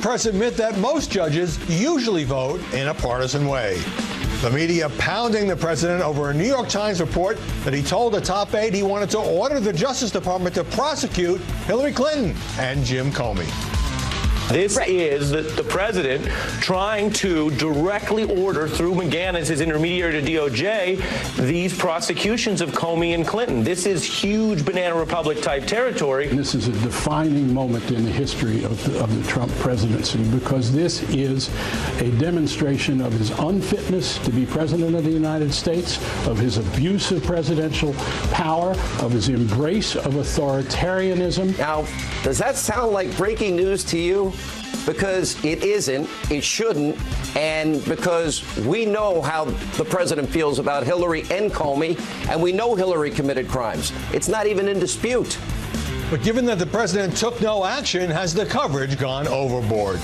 press admit that most judges usually vote in a partisan way. The media pounding the president over a New York Times report that he told a top aide he wanted to order the Justice Department to prosecute Hillary Clinton and Jim Comey. This is the president trying to directly order through McGahn as his intermediary to DOJ these prosecutions of Comey and Clinton. This is huge Banana Republic type territory. This is a defining moment in the history of the Trump presidency, because this is a demonstration of his unfitness to be president of the United States, of his abuse of presidential power, of his embrace of authoritarianism. Now, does that sound like breaking news to you? Because it isn't, it shouldn't, and because we know how the president feels about Hillary and Comey, and we know Hillary committed crimes. It's not even in dispute. But given that the president took no action, has the coverage gone overboard?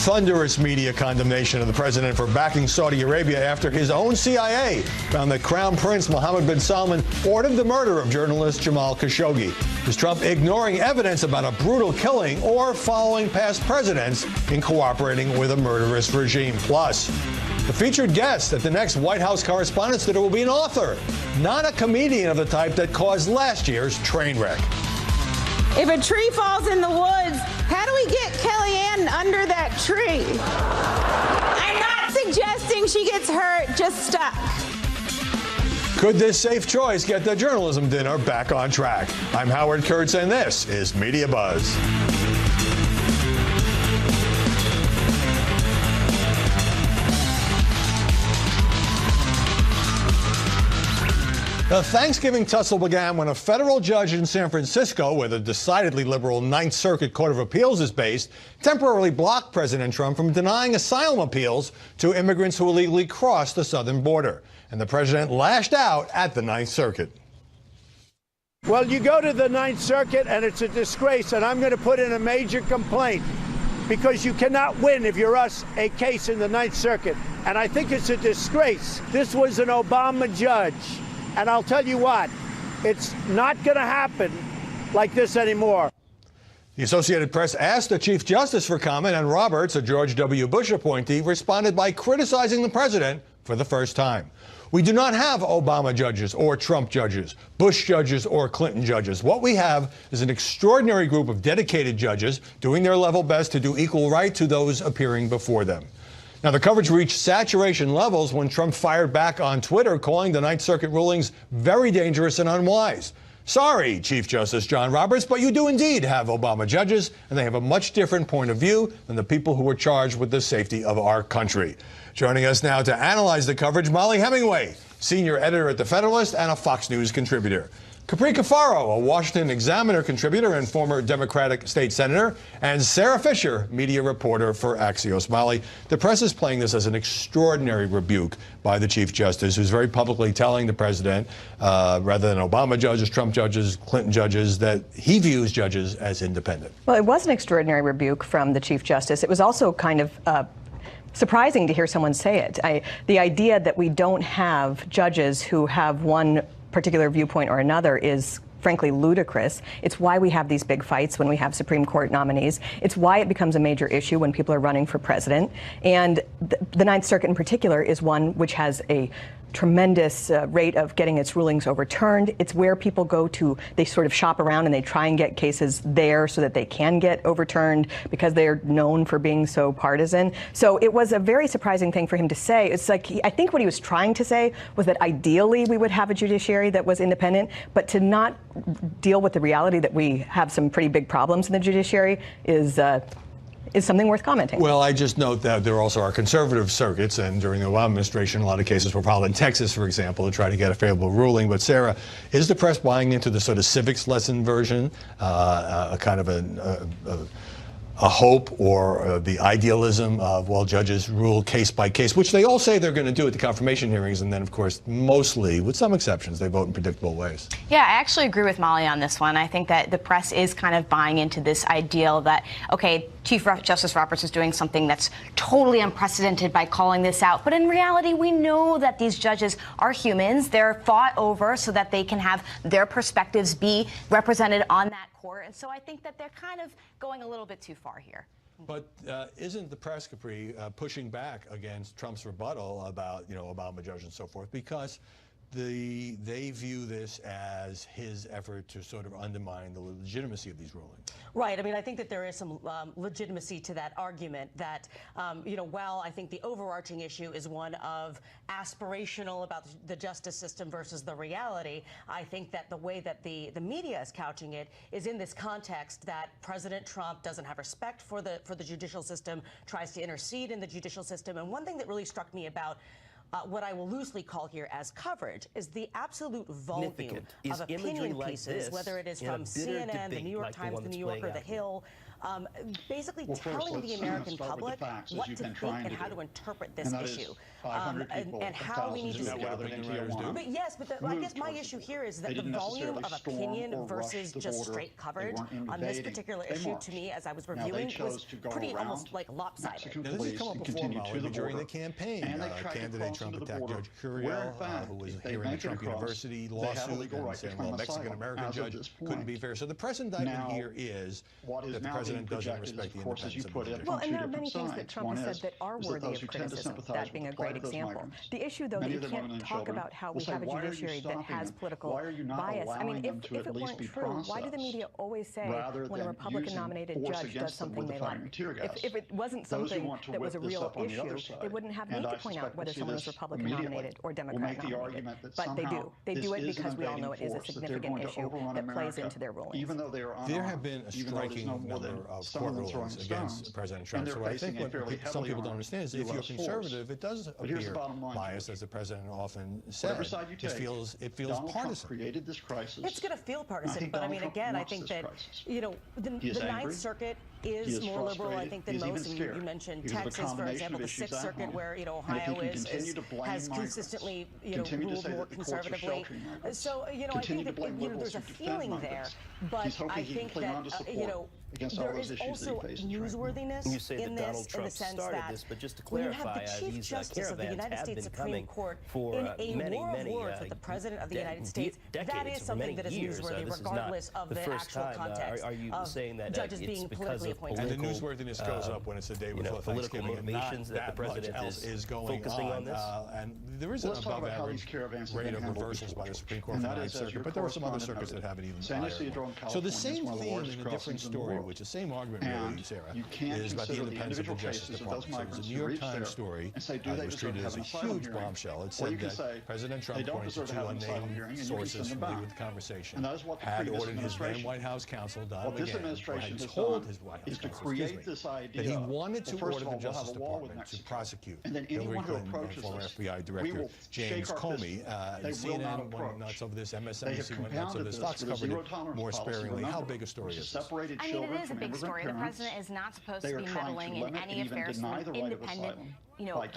Thunderous media condemnation of the president for backing Saudi Arabia after his own CIA found that Crown Prince Mohammed bin Salman ordered the murder of journalist Jamal Khashoggi. Is Trump ignoring evidence about a brutal killing or following past presidents in cooperating with a murderous regime? Plus, the featured guest at the next White House Correspondents' Dinner will be an author, not a comedian of the type that caused last year's train wreck. If a tree falls in the woods, how do we get Kellyanne under that tree? I'm not suggesting she gets hurt, just stuck. Could this safe choice get the journalism dinner back on track? I'm Howard Kurtz, and this is Media Buzz. The Thanksgiving tussle began when a federal judge in San Francisco, where the decidedly liberal Ninth Circuit Court of Appeals is based, temporarily blocked President Trump from denying asylum appeals to immigrants who illegally crossed the southern border. And the president lashed out at the Ninth Circuit. Well, you go to the Ninth Circuit, and it's a disgrace, and I'm going to put in a major complaint, because you cannot win, if you're us, a case in the Ninth Circuit. And I think it's a disgrace. This was an Obama judge. And I'll tell you what, it's not going to happen like this anymore. The Associated Press asked the Chief Justice for comment, and Roberts, a George W. Bush appointee, responded by criticizing the president for the first time. We do not have Obama judges or Trump judges, Bush judges or Clinton judges. What we have is an extraordinary group of dedicated judges doing their level best to do equal right to those appearing before them. Now, the coverage reached saturation levels when Trump fired back on Twitter, calling the Ninth Circuit rulings very dangerous and unwise. Sorry, Chief Justice John Roberts, but you do indeed have Obama judges, and they have a much different point of view than the people who were charged with the safety of our country. Joining us now to analyze the coverage, Molly Hemingway, senior editor at The Federalist and a Fox News contributor. Capri Cafaro, a Washington Examiner contributor and former Democratic state senator, and Sarah Fisher, media reporter for Axios. Molly, the press is playing this as an extraordinary rebuke by the Chief Justice, who's very publicly telling the president, rather than Obama judges, Trump judges, Clinton judges, that he views judges as independent. Well, it was an extraordinary rebuke from the Chief Justice. It was also kind of surprising to hear someone say it. The idea that we don't have judges who have one particular viewpoint or another is frankly ludicrous. It's why we have these big fights when we have Supreme Court nominees. It's why it becomes a major issue when people are running for president. And the Ninth Circuit in particular is one which has a tremendous rate of getting its rulings overturned. It's where people go to, they sort of shop around and they try and get cases there so that they can get overturned because they're known for being so partisan. So it was a very surprising thing for him to say. It's like, I think what he was trying to say was that ideally we would have a judiciary that was independent, but to not deal with the reality that we have some pretty big problems in the judiciary is something worth commenting. Well, I just note that there also are conservative circuits, and during the Obama administration, a lot of cases were filed in Texas, for example, to try to get a favorable ruling. But Sarah, is the press buying into the sort of civics lesson version, a kind of a hope or the idealism of, well, judges rule case by case, which they all say they're going to do at the confirmation hearings, and then, of course, mostly, with some exceptions, they vote in predictable ways. Yeah, I actually agree with Molly on this one. I think that the press is kind of buying into this ideal that, okay, Chief Justice Roberts is doing something that's totally unprecedented by calling this out. But in reality, we know that these judges are humans. They're fought over so that they can have their perspectives be represented on that court. And so I think that they're kind of going a little bit too far here. But isn't the press, Capri, pushing back against Trump's rebuttal about, Obama judge and so forth, because they view this as his effort to sort of undermine the legitimacy of these rulings? Right. I mean, I think that there is some legitimacy to that argument that, while I think the overarching issue is one of aspirational about the justice system versus the reality, I think that the way that the media is couching it is in this context that President Trump doesn't have respect for the judicial system, tries to intercede in the judicial system. And one thing that really struck me about what I will loosely call here as coverage is the absolute volume of opinion pieces, whether it is from CNN, the New York Times, the New Yorker, The Hill, basically telling the American public what to think and how to interpret this issue, and how we need to see it. But yes, but I guess my issue here is that the volume of opinion versus just straight coverage on this particular issue, to me, as I was reviewing, was pretty almost like lopsided. Now, this has come up before, Molly, during the campaign. Candidate Trump attacked Judge Curiel, who was hearing the Trump University lawsuit and saying, well, Mexican-American judge couldn't be fair. So the press indictment here is that the president doesn't respect the independence of the judge. Well, and there are many things that Trump has said that are worthy of criticism, that being a great example. The issue, though, that you can't talk about how we have a judiciary that has political bias. I mean, if it weren't true, why do the media always say when a Republican-nominated judge does something they like? If it wasn't something that was a real issue, they wouldn't have need to point out whether someone was Republican-nominated or Democrat-nominated. But they do. They do it because we all know it is a significant issue that plays into their rulings. There have been a striking number of court rulings against President Trump. So I think what some people don't understand is if you're conservative, it does appear biased, as the president often said. It feels partisan. It's going to feel partisan, but I mean, again, I think that, the Ninth Circuit is more liberal, I think, than most. And you mentioned Texas, for example, the Sixth Circuit, where, Ohio has consistently, ruled more conservatively. So, I think that, there's a feeling there, but I think that, there is also newsworthiness in this, in the sense that but just to when you have clarify, the Chief Justice of the United States Supreme Court in a war of words with the President of the United States, that is something that is newsworthy, regardless of the actual context of judges being politically appointed. And the newsworthiness goes up when it's the day before Thanksgiving, and not that much else is going on. And there is an above-average rate of reversals by the Supreme Court from the Ninth Circuit, but there are some other circuits that have it even higher. So the same theme in a different story, which is the same argument, really, Sarah, is about the independence of the Justice Department. So it was a New York Times story that was treated as a huge bombshell. It said that President Trump, according to two unnamed sources familiar with the conversation, had ordered his then White House counsel, Don McGahn, had told his White House counsel, that he wanted to order the Justice Department to prosecute Hillary Clinton and former FBI Director James Comey. CNN went nuts over this, MSNBC went nuts over this, Fox covered it more sparingly. How big a story is this? I mean, it is a big story. The president is not supposed to be meddling in any affairs from an independent,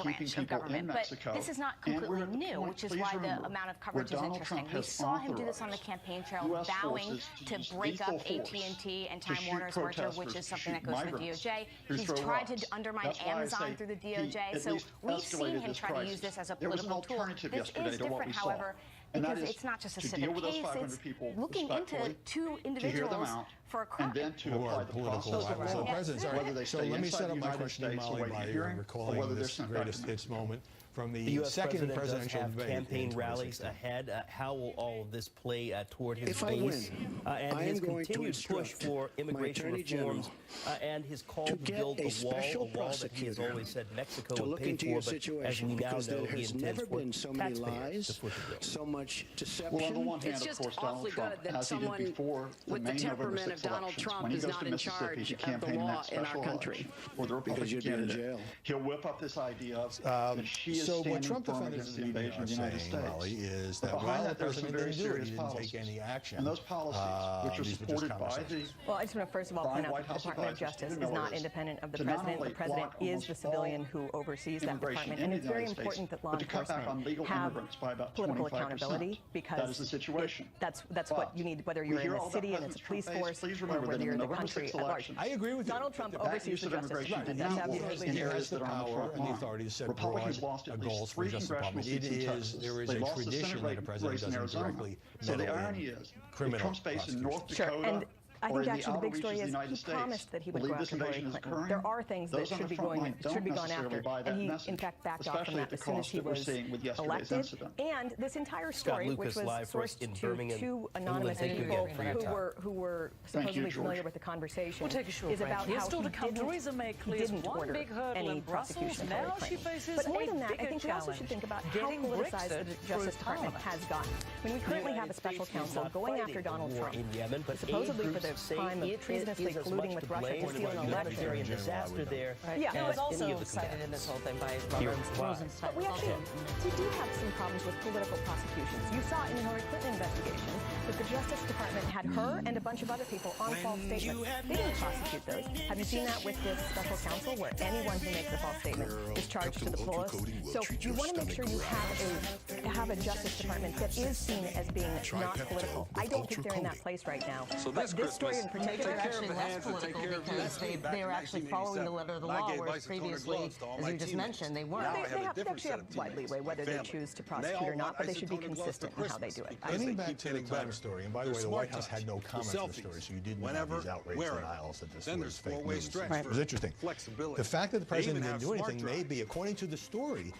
branch of government. But this is not completely new, which is why the amount of coverage is interesting. We saw him do this on the campaign trail, vowing to break up AT&T and Time Warner's merger, which is something that goes to the DOJ. He's tried to undermine Amazon through the DOJ. So we've seen him try to use this as a political tool. This is different, however, because it's not just a civic case. It's looking into two individuals for a crime. Who are political rivals of the president. So let me set up my question to Molly by recalling this greatest hits moment from the second presidential debate. Campaign rallies ahead. How will all of this play toward his base and his continued push for immigration reforms and his call to build a wall that he has always said Mexico would pay for, but as we now know, he intends for taxpayers to foot the bill. So much deception. Well, on the one hand, of course, Donald Trump, as he did before the May November 6th elections, when he goes to Mississippi to campaign in that special election for the Republican candidate, he'll whip up this idea of that she is standing firm against the invasion of the United States. Molly, is that while the president didn't do it, he didn't take any action. And those policies, which are supported by the Well, I just want to first of all point out that the Department of Justice is not independent of the president. The president is the civilian who oversees that department. And it's very important that law enforcement have political accountability, because that is the situation. That's what you need, whether you're in the city and it's a police force, or whether you're in the country at large. I agree with you. Donald Trump oversees the Justice Department. That's absolutely true. He has the power and the authority to set broad goals for the Justice Department. There is a tradition that a president doesn't directly meddle in criminal prosecutions. Sure, and I or think in the actually the outer big reaches story of the is United he States promised that he would go believe this after Hillary invasion is Clinton. occurring, There are things that those on should the be front going, line should don't be gone necessarily after, buy that and he message, in fact backed off from especially that at the as soon as cost he that we're was seeing with yesterday's elected. incident. And this entire Scott story, which Lucas was live for us sourced in to Birmingham, two anonymous England. Thank you people again for your time. who were supposedly familiar with the conversation, We'll take a short is break. about Here's how still he to come. Theresa May clears didn't one order big hurdle any in Brussels. prosecution of Now Hillary she Clinton. faces But more a than that, I bigger think we also challenge, should think about how getting politicized Brexit the through Justice Department Parliament. has gotten. I mean, we currently have a special counsel going after Donald Trump, in Yemen, but supposedly for the crime of treasonously colluding with Russia to steal an election. Humanitarian disaster there. Yeah, He but- was also any of the cited in this whole thing by Here, Robert why? Rosenstein. But we do have some problems with political prosecutions. You saw in the Hillary Clinton investigation that the Justice Department had her and a bunch of other people on false statements. They didn't prosecute those. Have you seen that with this special counsel where anyone who makes a false statement is charged to the fullest? So you want to make sure you have a Justice Department that is seen as being not political. I don't think they're in that place right now. So but this story in particular, They're actually less political because they're actually following the letter of the law, whereas previously, as you just mentioned, they weren't. They actually have wide leeway whether they choose to prosecute or not, but they should be consistent in how they do it. Getting back to the climate story, and by the way, the White House had no comment on the story, so you didn't have these outrage denials that this was fake news. It was interesting. The fact that the president didn't do anything may be, according to the story,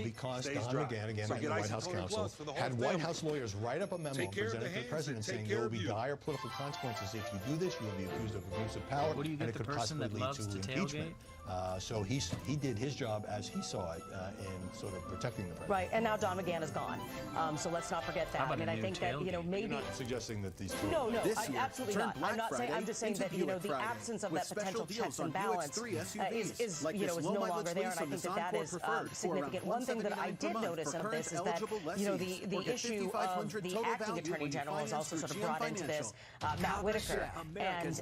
because Don McGahn, again, the White House counsel, had White House lawyers write up a memo and present it to the president saying there will be dire political consequences if you do this. You will be accused of abuse of power, and it could possibly lead to impeachment. So he did his job as he saw it in sort of protecting the president. Right, and now Don McGahn is gone. So let's not forget that. I mean, I think that, maybe... You're not suggesting that these two... No, absolutely not. I'm not saying, I'm just saying that, the absence of that potential checks and balance is no longer there, and I think that is significant. One thing that I did notice of this is that, the issue of the acting Attorney General is also sort of brought into this, Matt Whitaker, and,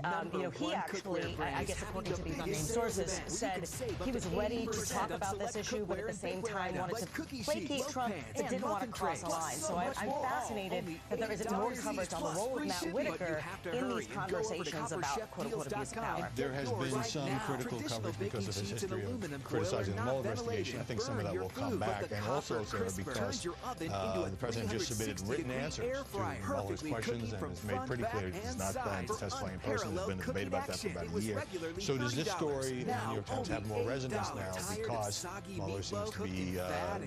he actually, I guess according to these unnamed sources, said he was ready to talk about this issue, but at the same time wanted to placate Trump, but didn't want to cross a line. So I'm fascinated that there isn't more coverage on the role of Matt Whitaker in these conversations about quote-unquote abuse of power. There has been some critical coverage because of his history of criticizing the Mueller investigation. I think some of that will come back, and also, Sarah, because the president just submitted written answers to Mueller's questions and has made pretty clear he does not plan to testify in person. There's been a debate about that for about a year. So does this story in the New York Times have more resonance now because Mueller seems to be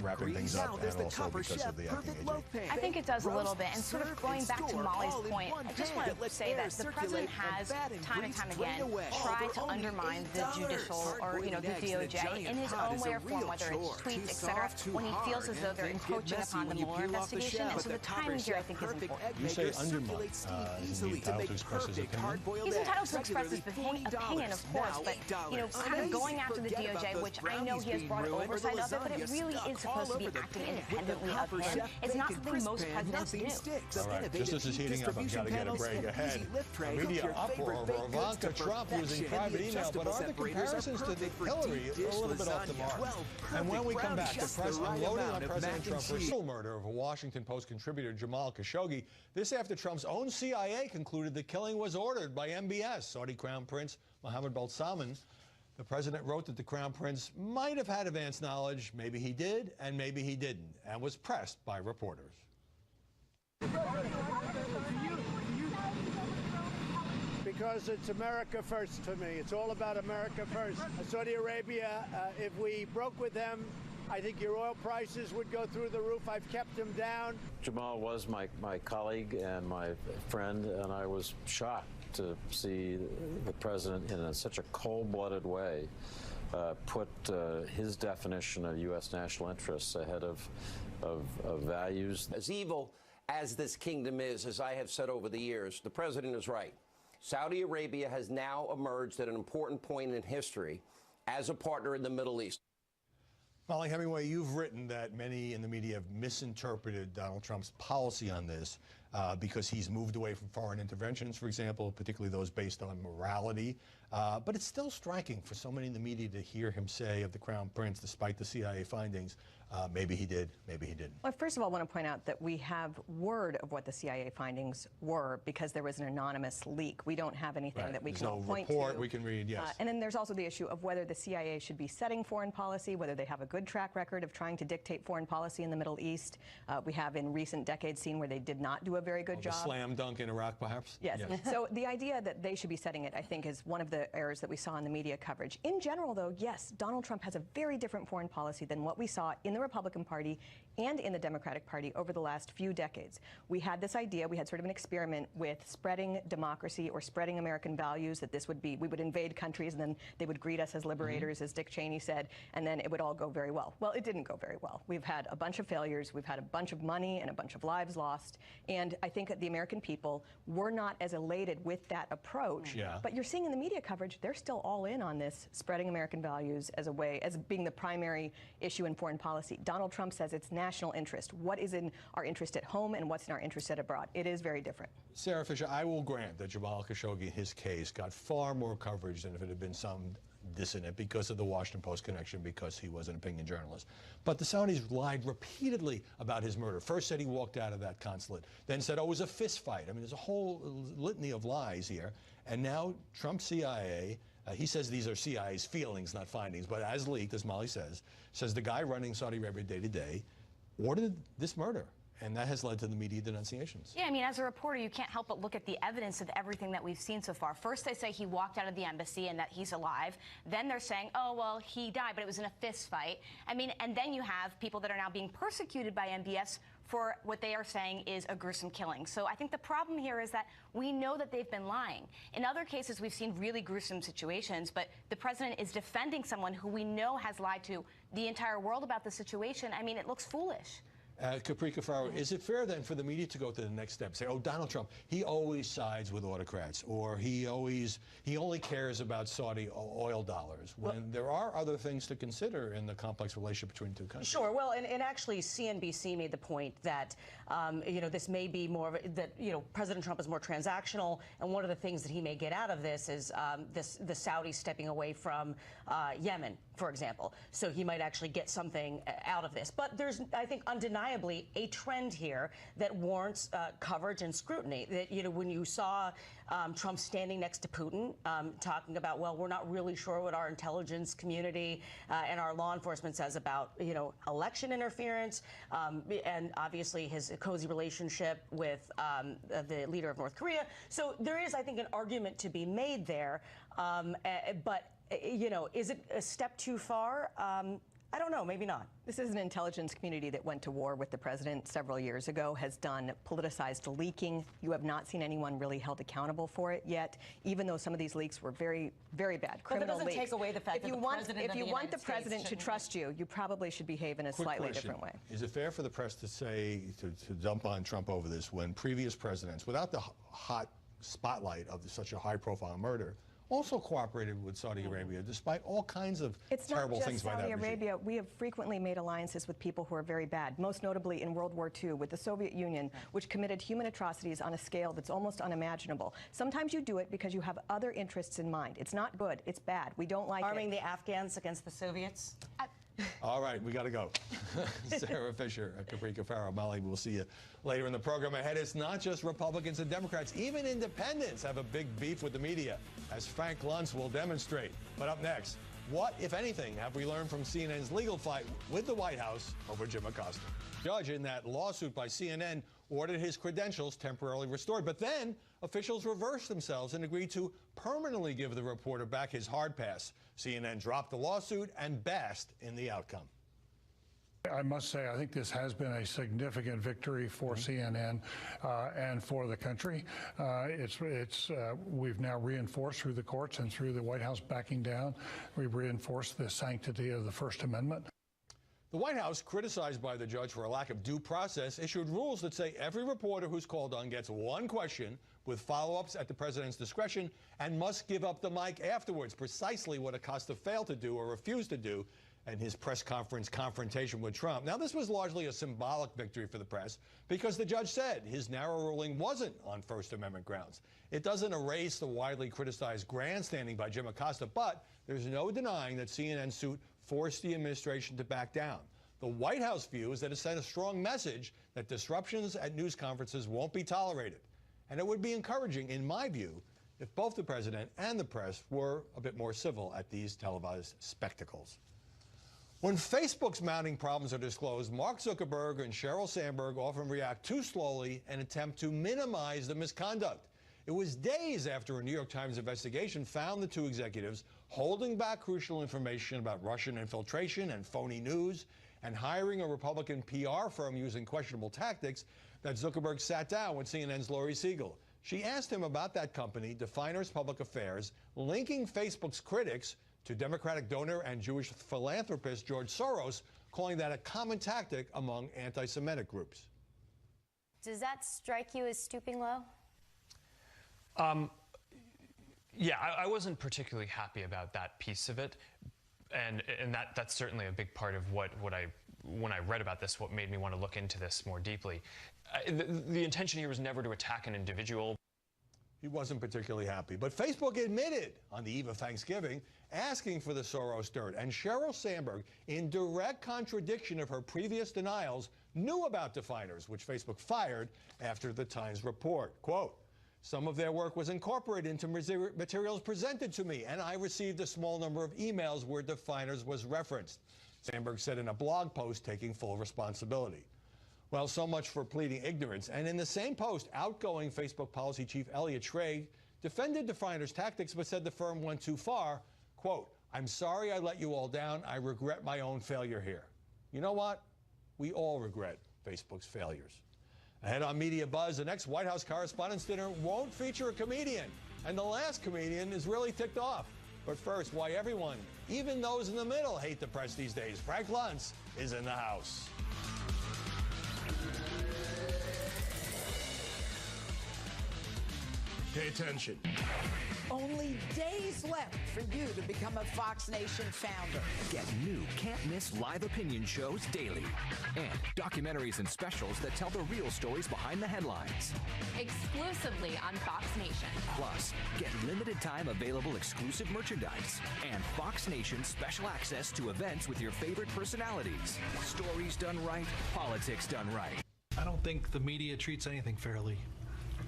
wrapping things up, and also because of the acting agent? I think it does a little bit. And sort of going back to Molly's point, I just want to say that the president has time and time again tried to undermine the judicial or, the DOJ in his own way or form, whether it's tweets, et cetera, when he feels as though they're encroaching upon the Mueller investigation. And so the timing here, I think, is important. You say undermine. Is he entitled to express his opinion? He's entitled to express his opinion, of course, but, kind of going after the DOJ, which I know he has brought oversight of it, but it really is supposed to be acting independently of him. It's not something most presidents do. All right, just as it's heating up, I've got to get a break ahead. Media uproar over Ivanka Trump using private email, but are the comparisons to Hillary a little bit off the mark? And when we come back, the press unloading on President Trump for the murder of a Washington Post contributor, Jamal Khashoggi. This after Trump's own CIA concluded the killing was ordered by MBS. Saudi Crown Prince Mohammed bin Salman. The president wrote that the Crown Prince might have had advance knowledge. Maybe he did, and maybe he didn't, and was pressed by reporters. Because it's America first to me. It's all about America first. Saudi Arabia, if we broke with them, I think your oil prices would go through the roof. I've kept them down. Jamal was my colleague and my friend, and I was shocked to see the president in such a cold-blooded way put his definition of U.S. national interests ahead of values. As evil as this kingdom is, as I have said over the years, the president is right. Saudi Arabia has now emerged at an important point in history as a partner in the Middle East. Molly Hemingway, you've written that many in the media have misinterpreted Donald Trump's policy on this because he's moved away from foreign interventions, for example, particularly those based on morality. But it's still striking for so many in the media to hear him say of the Crown Prince, despite the CIA findings, maybe he did, maybe he didn't. Well, first of all, I want to point out that we have word of what the CIA findings were because there was an anonymous leak. We don't have anything that we can point to. There's no report we can read, yes. And then there's also the issue of whether the CIA should be setting foreign policy, whether they have a good track record of trying to dictate foreign policy in the Middle East. We have in recent decades seen where they did not do a very good job. The slam dunk in Iraq, perhaps? Yes. So the idea that they should be setting it, I think, is one of the errors that we saw in the media coverage. In general, though, yes, Donald Trump has a very different foreign policy than what we saw in the Republican Party and in the Democratic Party over the last few decades. We had this idea, we had sort of an experiment with spreading democracy or spreading American values, that this would be, we would invade countries and then they would greet us as liberators, as Dick Cheney said, and then it would all go very well. Well, it didn't go very well. We've had a bunch of failures, we've had a bunch of money and a bunch of lives lost, and I think that the American people were not as elated with that approach. Yeah. But you're seeing in the media coverage, they're still all in on this, spreading American values as a way, as being the primary issue in foreign policy. Donald Trump says it's national interest. What is in our interest at home and what's in our interest at abroad? It is very different. Sarah Fisher, I will grant that Jamal Khashoggi, in his case, got far more coverage than if it had been some dissident because of the Washington Post connection, because he was an opinion journalist. But the Saudis lied repeatedly about his murder. First said he walked out of that consulate, then said, oh, it was a fist fight. I mean, there's a whole litany of lies here. And now Trump CIA, he says these are CIA's feelings, not findings, but as leaked, as Molly says the guy running Saudi Arabia day to day ordered this murder. And that has led to the media denunciations. Yeah, I mean, as a reporter, you can't help but look at the evidence of everything that we've seen so far. First, they say he walked out of the embassy and that he's alive. Then they're saying, oh, well, he died, but it was in a fist fight. I mean, and then you have people that are now being persecuted by MBS for what they are saying is a gruesome killing. So I think the problem here is that we know that they've been lying. In other cases, we've seen really gruesome situations, but the president is defending someone who we know has lied to the entire world about the situation. I mean, it looks foolish. Capri Cafaro, is it fair then for the media to go to the next step, say, oh, Donald Trump, he always sides with autocrats, or he only cares about Saudi oil dollars, when there are other things to consider in the complex relationship between two countries? Sure. Well, and actually CNBC made the point that, this may be more of that, President Trump is more transactional, and one of the things that he may get out of this is the Saudis stepping away from Yemen, for example. So he might actually get something out of this. But there's, I think, undeniably a trend here that warrants coverage and scrutiny. That, when you saw Trump standing next to Putin talking about, well, we're not really sure what our intelligence community and our law enforcement says about, election interference, and obviously his cozy relationship with the leader of North Korea. So there is, I think, an argument to be made there. But is it a step too far? I don't know, maybe not. This is an intelligence community that went to war with the president several years ago, has done politicized leaking. You have not seen anyone really held accountable for it yet, even though some of these leaks were very, very bad criminal leaks. But that doesn't take away the fact that if you want the president to trust you, you probably should behave in a slightly different way. Is it fair for the press to say, to dump on Trump over this, when previous presidents, without the hot spotlight of such a high-profile murder, also cooperated with Saudi Arabia, despite all kinds of terrible things by that regime? It's not just Saudi Arabia. We have frequently made alliances with people who are very bad, most notably in World War II with the Soviet Union, which committed human atrocities on a scale that's almost unimaginable. Sometimes you do it because you have other interests in mind. It's not good. It's bad. We don't like Arming the Afghans against the Soviets? All right, we got to go. Sarah Fisher, Capri Cafaro, Molly, we'll see you later in the program ahead. It's not just Republicans and Democrats. Even independents have a big beef with the media, as Frank Luntz will demonstrate. But up next, what, if anything, have we learned from CNN's legal fight with the White House over Jim Acosta? Judge in that lawsuit by CNN ordered his credentials temporarily restored, but then officials reversed themselves and agreed to permanently give the reporter back his hard pass. CNN dropped the lawsuit and basked in the outcome. I must say, I think this has been a significant victory for CNN and for the country. We've now reinforced through the courts and through the White House backing down, we've reinforced the sanctity of the First Amendment. The White House, criticized by the judge for a lack of due process, issued rules that say every reporter who's called on gets one question with follow-ups at the president's discretion, and must give up the mic afterwards, precisely what Acosta failed to do or refused to do in his press conference confrontation with Trump. Now, this was largely a symbolic victory for the press because the judge said his narrow ruling wasn't on First Amendment grounds. It doesn't erase the widely criticized grandstanding by Jim Acosta, but there's no denying that CNN's suit forced the administration to back down. The White House view is that it sent a strong message that disruptions at news conferences won't be tolerated. And it would be encouraging, in my view, if both the president and the press were a bit more civil at these televised spectacles. When Facebook's mounting problems are disclosed, Mark Zuckerberg and Sheryl Sandberg often react too slowly and attempt to minimize the misconduct. It was days after a New York Times investigation found the two executives holding back crucial information about Russian infiltration and phony news and hiring a Republican PR firm using questionable tactics that Zuckerberg sat down with CNN's Laurie Siegel. She asked him about that company, Definers Public Affairs, linking Facebook's critics to Democratic donor and Jewish philanthropist George Soros, calling that a common tactic among anti-Semitic groups. Does that strike you as stooping low? Yeah, I wasn't particularly happy about that piece of it. And that's certainly a big part of when I read about this, what made me want to look into this more deeply. The intention here was never to attack an individual. He wasn't particularly happy. But Facebook admitted on the eve of Thanksgiving asking for the Soros dirt. And Sheryl Sandberg, in direct contradiction of her previous denials, knew about Definers, which Facebook fired after the Times report. Quote, "Some of their work was incorporated into materials presented to me, and I received a small number of emails where Definers was referenced," Sandberg said in a blog post, taking full responsibility. Well, so much for pleading ignorance. And in the same post, outgoing Facebook policy chief Elliot Schrage defended Definers' tactics, but said the firm went too far. Quote, "I'm sorry I let you all down. I regret my own failure here." You know what? We all regret Facebook's failures. Ahead on Mediabuzz, the next White House Correspondents' Dinner won't feature a comedian. And the last comedian is really ticked off. But first, why everyone, even those in the middle, hate the press these days. Frank Luntz is in the house. Pay attention. Only days left for you to become a Fox Nation founder. Get new can't-miss live opinion shows daily and documentaries and specials that tell the real stories behind the headlines. Exclusively on Fox Nation. Plus, get limited-time available exclusive merchandise and Fox Nation special access to events with your favorite personalities. Stories done right, politics done right. I don't think the media treats anything fairly.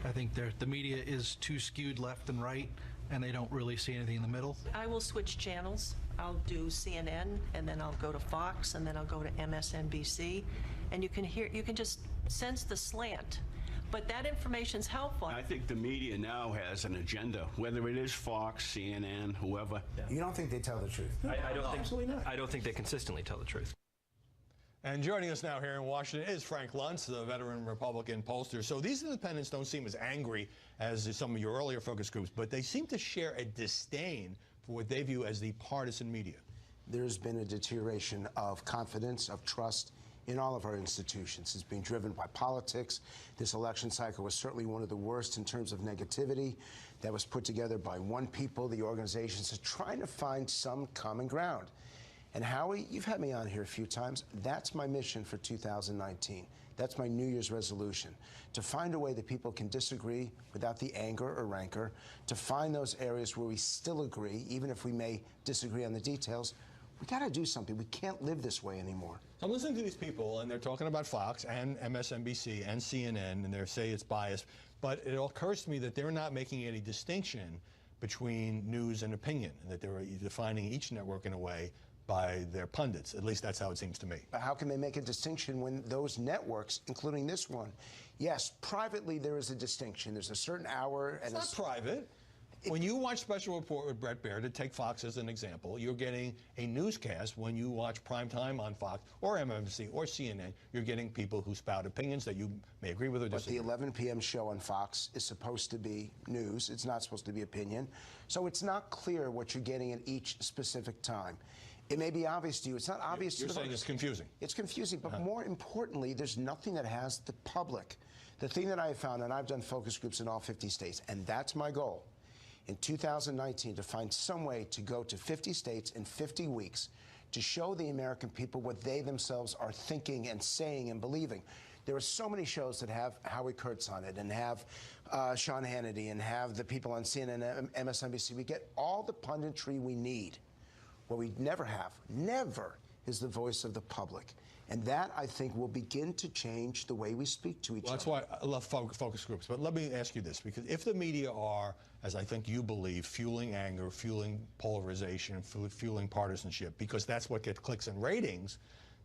I think the media is too skewed left and right, and they don't really see anything in the middle. I will switch channels. I'll do CNN, and then I'll go to Fox, and then I'll go to MSNBC, and you can just sense the slant. But that information's helpful. I think the media now has an agenda, whether it is Fox, CNN, whoever. You don't think they tell the truth? I don't think absolutely not. I don't think they consistently tell the truth. And joining us now here in Washington is Frank Luntz, the veteran Republican pollster. So these independents don't seem as angry as some of your earlier focus groups, but they seem to share a disdain for what they view as the partisan media. There's been a deterioration of confidence, of trust in all of our institutions. It's being driven by politics. This election cycle was certainly one of the worst in terms of negativity that was put together by one people. The organizations are trying to find some common ground. And Howie, you've had me on here a few times. That's my mission for 2019. That's my New Year's resolution, to find a way that people can disagree without the anger or rancor, to find those areas where we still agree, even if we may disagree on the details. We got to do something. We can't live this way anymore. I'm listening to these people, and they're talking about Fox and MSNBC and CNN, and they say it's biased. But it occurs to me that they're not making any distinction between news and opinion, and that they're defining each network in a way by their pundits. At least that's how it seems to me. But how can they make a distinction when those networks, including this one, yes, privately there is a distinction. There's a certain hour. And it's not private. When you watch Special Report with Bret Baier, to take Fox as an example, you're getting a newscast. When you watch Primetime on Fox or MSNBC or CNN, you're getting people who spout opinions that you may agree with or disagree. But the 11 p.m. show on Fox is supposed to be news. It's not supposed to be opinion. So it's not clear what you're getting at each specific time. It may be obvious to you. It's not obvious to You're the saying voters. it's confusing. It's confusing, but more importantly, there's nothing that has the public. The thing that I have found, and I've done focus groups in all 50 states, and that's my goal, in 2019, to find some way to go to 50 states in 50 weeks to show the American people what they themselves are thinking and saying and believing. There are so many shows that have Howie Kurtz on it and have Sean Hannity and have the people on CNN and MSNBC. We get all the punditry we need. What we never have, never, is the voice of the public. And that, I think, will begin to change the way we speak to each other. That's why I love focus groups. But let me ask you this, because if the media are, as I think you believe, fueling anger, fueling polarization, fueling partisanship, because that's what gets clicks and ratings,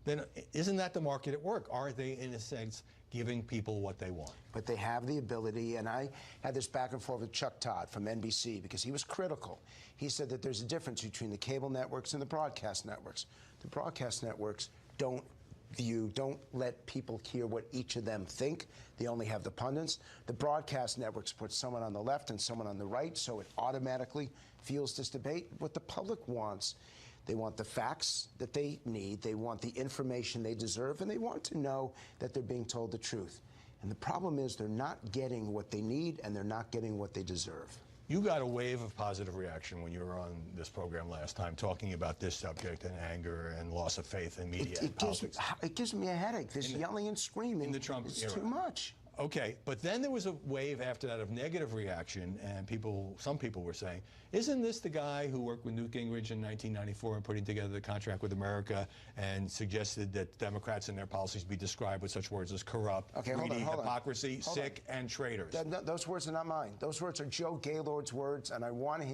then isn't that the market at work? Aren't they, in a sense, giving people what they want? But they have the ability, and I had this back and forth with Chuck Todd from NBC because he was critical. He said that there's a difference between the cable networks and the broadcast networks. The broadcast networks don't let people hear what each of them think. They only have the pundits. The broadcast networks put someone on the left and someone on the right, so it automatically fuels this debate. What the public wants, they want the facts that they need, they want the information they deserve, and they want to know that they're being told the truth. And the problem is they're not getting what they need, and they're not getting what they deserve. You got a wave of positive reaction when you were on this program last time talking about this subject and anger and loss of faith in media and politics. It gives me a headache. This yelling and screaming in the Trump is era. Too much. Okay, but then there was a wave after that of negative reaction, and some people were saying, isn't this the guy who worked with Newt Gingrich in 1994 in putting together the contract with America and suggested that Democrats and their policies be described with such words as corrupt, greedy, hypocrisy, sick, and traitors? Those words are not mine. Those words are Joe Gaylord's words, and I want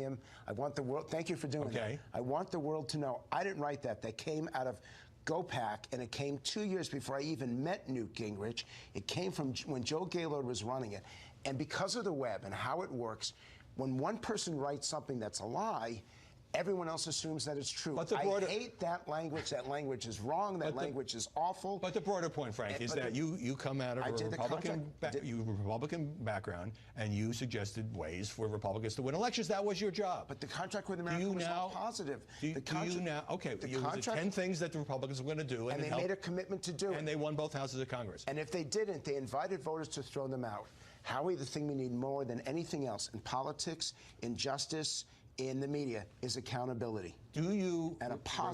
the world, thank you for doing that. I want the world to know I didn't write that. That came out of GoPac, and it came 2 years before I even met Newt Gingrich. It came from when Joe Gaylord was running it. And because of the web and how it works, when one person writes something that's a lie, everyone else assumes that it's true. But I hate that language. That language is wrong. That language is awful. But the broader point, Frank, is that you come out of a Republican background, and you suggested ways for Republicans to win elections. That was your job. But the contract with America was all positive. Okay, it was 10 things that the Republicans were going to do. And they made a commitment to do it. And they won both houses of Congress. And if they didn't, they invited voters to throw them out. Howie, the thing we need more than anything else in politics, in justice, in the media is accountability. Do you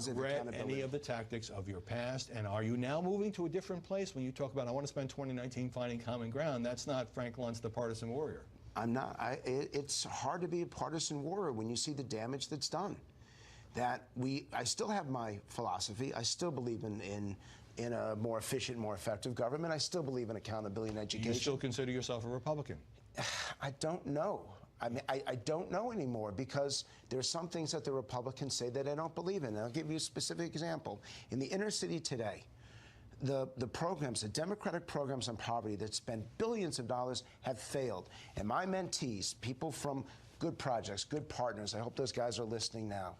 regret any of the tactics of your past? And are you now moving to a different place when you talk about, I want to spend 2019 finding common ground? That's not Frank Luntz, the partisan warrior. I'm not. It's hard to be a partisan warrior when you see the damage that's done. I still have my philosophy. I still believe in a more efficient, more effective government. I still believe in accountability and education. Do you still consider yourself a Republican? I don't know. I mean, I don't know anymore because there are some things that the Republicans say that I don't believe in. And I'll give you a specific example. In the inner city today, the programs, the Democratic programs on poverty that spend billions of dollars have failed. And my mentees, people from good projects, good partners, I hope those guys are listening now,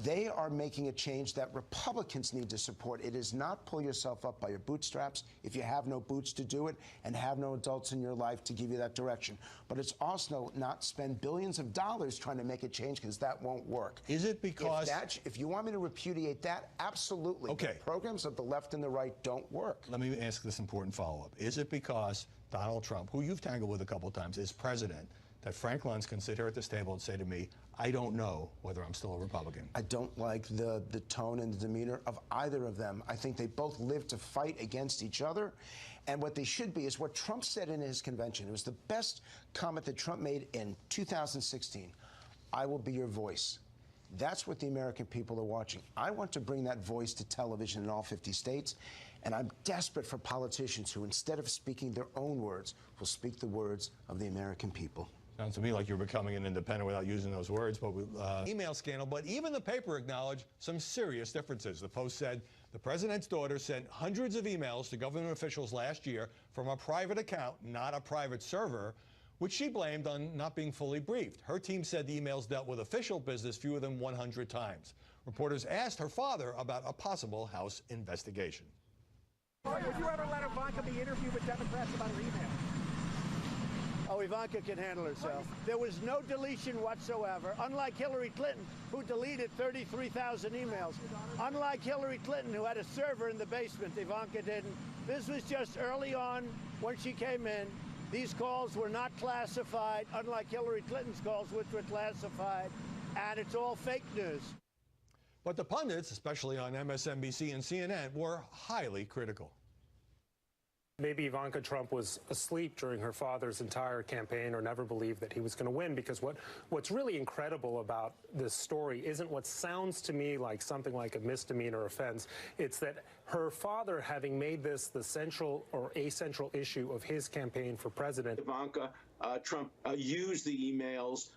they are making a change that Republicans need to support. It is not pull yourself up by your bootstraps if you have no boots to do it and have no adults in your life to give you that direction. But it's also not spend billions of dollars trying to make a change because that won't work. Is it because... If you want me to repudiate that, absolutely. Okay. The programs of the left and the right don't work. Let me ask this important follow-up. Is it because Donald Trump, who you've tangled with a couple of times, is president, that Frank Luntz can sit here at this table and say to me, I don't know whether I'm still a Republican? I don't like the tone and the demeanor of either of them. I think they both live to fight against each other. And what they should be is what Trump said in his convention. It was the best comment that Trump made in 2016. I will be your voice. That's what the American people are watching. I want to bring that voice to television in all 50 states. And I'm desperate for politicians who, instead of speaking their own words, will speak the words of the American people. Sounds to me like you're becoming an independent without using those words, but email scandal. But even the paper acknowledged some serious differences. The Post said the president's daughter sent hundreds of emails to government officials last year from a private account, not a private server, which she blamed on not being fully briefed. Her team said the emails dealt with official business fewer than 100 times. Reporters asked her father about a possible House investigation. Would you ever let Ivanka be interviewed with Democrats about her email? Oh, Ivanka can handle herself. There was no deletion whatsoever, unlike Hillary Clinton, who deleted 33,000 emails. Unlike Hillary Clinton, who had a server in the basement, Ivanka didn't. This was just early on when she came in. These calls were not classified, unlike Hillary Clinton's calls, which were classified, and it's all fake news. But the pundits, especially on MSNBC and CNN, were highly critical. Maybe Ivanka Trump was asleep during her father's entire campaign or never believed that he was going to win, because what's really incredible about this story isn't what sounds to me like something like a misdemeanor offense. It's that her father, having made this the central or a central issue of his campaign for president. Ivanka Trump used the emails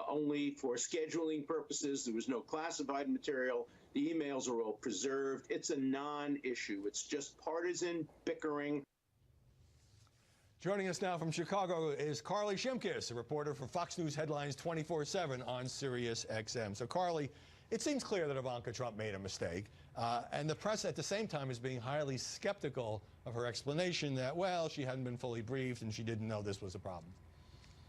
only for scheduling purposes. There was no classified material. The emails are all preserved. It's a non-issue. It's just partisan bickering. Joining us now from Chicago is Carly Shimkus, a reporter for Fox News Headlines 24/7 on Sirius XM. So, Carly, it seems clear that Ivanka Trump made a mistake, and the press at the same time is being highly skeptical of her explanation that, well, she hadn't been fully briefed and she didn't know this was a problem.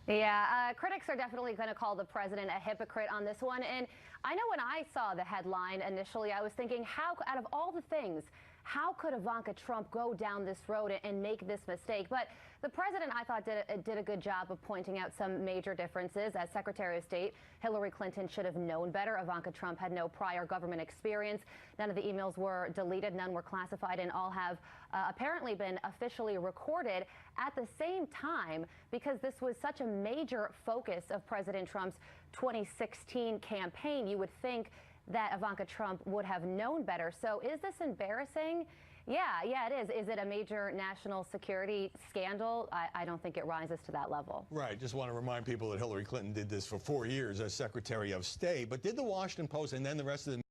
Yeah, critics are definitely going to call the president a hypocrite on this one. And I know when I saw the headline initially, I was thinking, how, out of all the things, how could Ivanka Trump go down this road and make this mistake? But the president, I thought, did a good job of pointing out some major differences. As Secretary of State, Hillary Clinton should have known better. Ivanka Trump had no prior government experience. None of the emails were deleted. None were classified, and all have apparently been officially recorded at the same time, because this was such a major focus of President Trump's 2016 campaign. You would think that Ivanka Trump would have known better. So is this embarrassing? Yeah, it is. Is it a major national security scandal? I don't think it rises to that level. Right. Just want to remind people that Hillary Clinton did this for 4 years as Secretary of State. But did the Washington Post and then the rest of the